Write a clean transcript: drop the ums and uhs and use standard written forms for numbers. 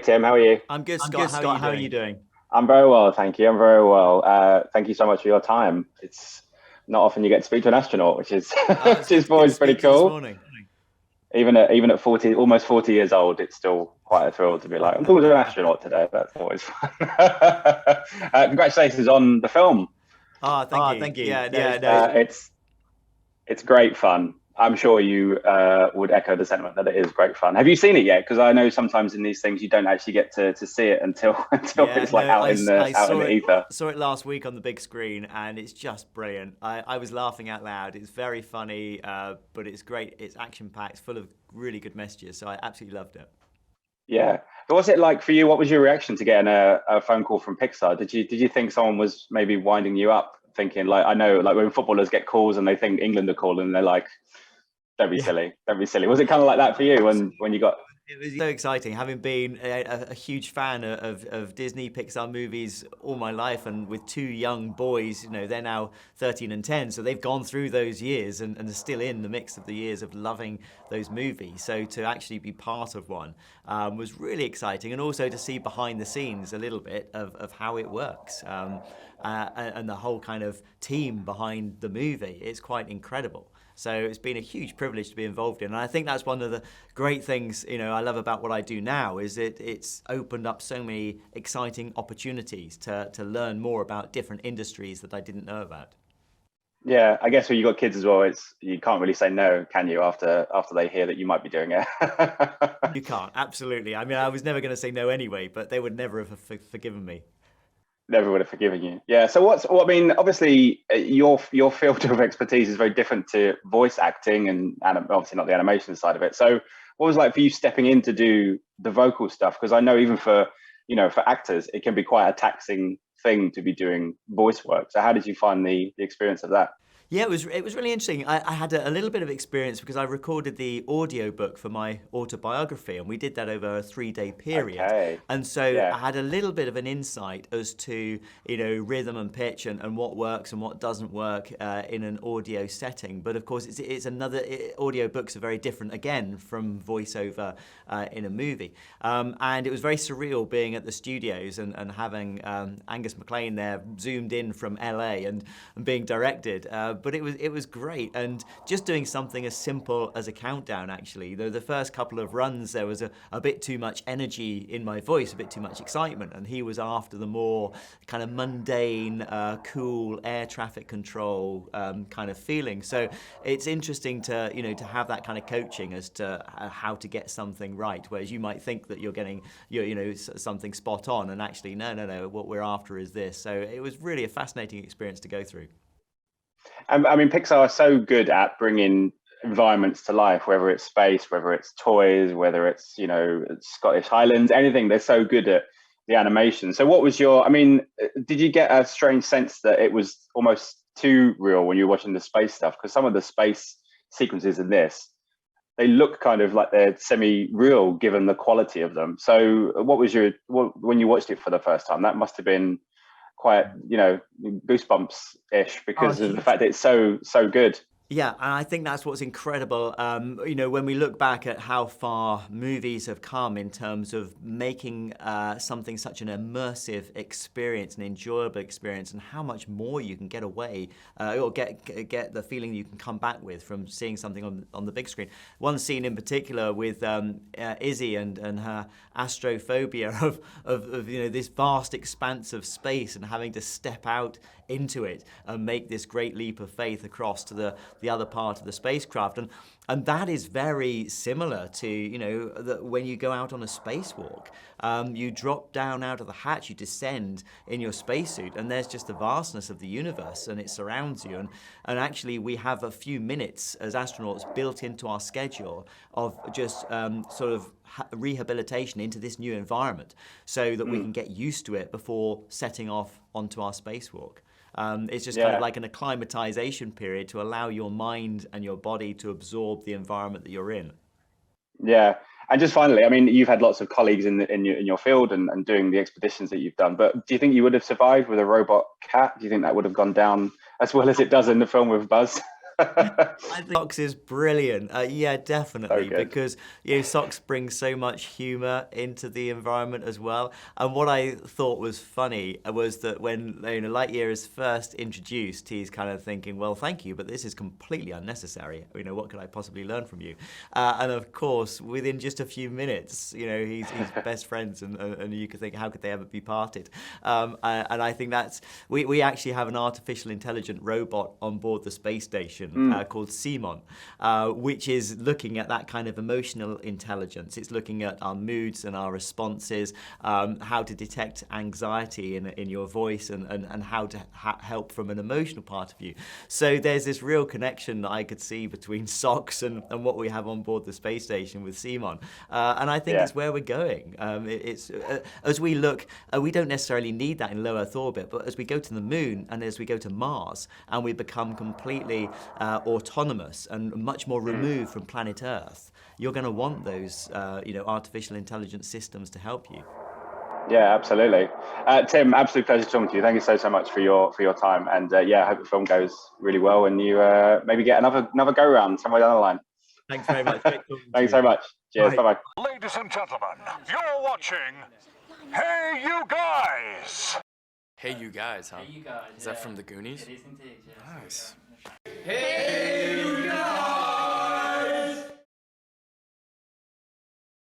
Tim, how are you? I'm good, I'm Scott. good, How are you Scott. How are you doing? doing? I'm very well, thank you. I'm very well. Thank you so much for your time. It's not often you get to speak to an astronaut, which is It's which is good to always pretty speak to you this cool. morning. Even at 40, almost 40 years old, it's still quite a thrill to be like, I'm talking to an astronaut today. That's always fun. Congratulations on the film. Thank Oh, you. thank you. Yeah, no, Yeah, no, It's great fun. I'm sure you would echo the sentiment that it is great fun. Have you seen it yet? Because I know sometimes in these things you don't actually get to see it until until yeah, it's like no. I out in saw the it ether. saw it last week on the big screen, and it's just brilliant. I was laughing out loud. It's very funny, but it's great. It's action packed, full of really good messages. So I absolutely loved it. Yeah. But what's it like for you? What was your reaction to getting a phone call from Pixar? Did you think someone was maybe winding you up, thinking like I know like when footballers get calls and they think England are calling, and they're like, don't be Yeah. silly, don't be silly. Was it kind of like that for you when you got? It was so exciting, having been a huge fan of Disney Pixar movies all my life, and with two young boys, they're now 13 and 10, so they've gone through those years and are still in the mix of the years of loving those movies. So to actually be part of one was really exciting, and also to see behind the scenes a little bit of how it works. And the whole kind of team behind the movie. It's quite incredible. So it's been a huge privilege to be involved in. And I think that's one of the great things, I love about what I do now is it's opened up so many exciting opportunities to learn more about different industries that I didn't know about. Yeah, I guess when you got kids as well, it's you can't really say no, can you? After they hear that you might be doing it. You can't, absolutely. I mean, I was never going to say no anyway, but they would never have forgiven me. Never would have forgiven you. Yeah. So I mean, obviously, your field of expertise is very different to voice acting and obviously not the animation side of it. So what was it like for you stepping in to do the vocal stuff? Because I know even for for actors, it can be quite a taxing thing to be doing voice work. So how did you find the experience of that? Yeah, it was really interesting. I had a little bit of experience because I recorded the audio book for my autobiography, and we did that over a 3-day period. Okay. And so Yeah. I had a little bit of an insight as to rhythm and pitch and what works and what doesn't work in an audio setting. But of course, it's another audio books are very different again from voiceover in a movie. And it was very surreal being at the studios and having Angus MacLean there zoomed in from LA and being directed. But it was great, and just doing something as simple as a countdown. Actually, though the first couple of runs there was a bit too much energy in my voice, a bit too much excitement, and he was after the more kind of mundane, cool air traffic control kind of feeling. So it's interesting to to have that kind of coaching as to how to get something right, whereas you might think that you're getting something spot on, and actually no, what we're after is this. So it was really a fascinating experience to go through. I mean, Pixar are so good at bringing environments to life, whether it's space, whether it's toys, whether it's, Scottish Highlands, anything. They're so good at the animation. So what was I mean, did you get a strange sense that it was almost too real when you were watching the space stuff? Because some of the space sequences in this, they look kind of like they're semi-real given the quality of them. So when you watched it for the first time, that must have been quite goosebumps ish oh, because of the huge. fact that it's so good. Yeah, and I think that's what's incredible. When we look back at how far movies have come in terms of making something such an immersive experience, an enjoyable experience, and how much more you can get away or get the feeling you can come back with from seeing something on the big screen. One scene in particular with Izzy and her astrophobia of this vast expanse of space and having to step out into it and make this great leap of faith across to the other part of the spacecraft. And that is very similar to, when you go out on a spacewalk. You drop down out of the hatch, you descend in your spacesuit, and there's just the vastness of the universe, and it surrounds you. And actually, we have a few minutes as astronauts built into our schedule of just sort of rehabilitation into this new environment so that we can get used to it before setting off onto our spacewalk. It's just kind of Yeah. like an acclimatization period to allow your mind and your body to absorb the environment that you're in. Yeah. And just finally, I mean, you've had lots of colleagues in your field and doing the expeditions that you've done, but do you think you would have survived with a robot cat? Do you think that would have gone down as well as it does in the film with Buzz? I think Socks is brilliant. Yeah, definitely, So good. because Socks brings so much humour into the environment as well. And what I thought was funny was that when Lightyear is first introduced, he's kind of thinking, "Well, thank you, but this is completely unnecessary. What could I possibly learn from you?" And of course, within just a few minutes, he's best friends, and you could think, how could they ever be parted? And I think that's we actually have an artificial intelligent robot on board the space station called Sohn, which is looking at that kind of emotional intelligence. It's looking at our moods and our responses, how to detect anxiety in your voice, and how to help from an emotional part of you. So there's this real connection that I could see between Socks and what we have on board the space station with Sohn. And I think it's where we're going. It's as we look, we don't necessarily need that in low Earth orbit, but as we go to the moon and as we go to Mars and we become completely autonomous and much more removed from planet Earth, you're going to want those artificial intelligence systems to help you. Yeah, absolutely. Tim, absolute pleasure talking to you. Thank you so much for your time. And I hope the film goes really well and you maybe get another go round somewhere down the line. Thanks very much. Thanks so much. Cheers. Bye bye. Ladies and gentlemen, you're watching Hey You Guys. Hey You Guys, huh? Hey You Guys. Is that from the Goonies? It is indeed, yeah. Nice. Hey You Guys.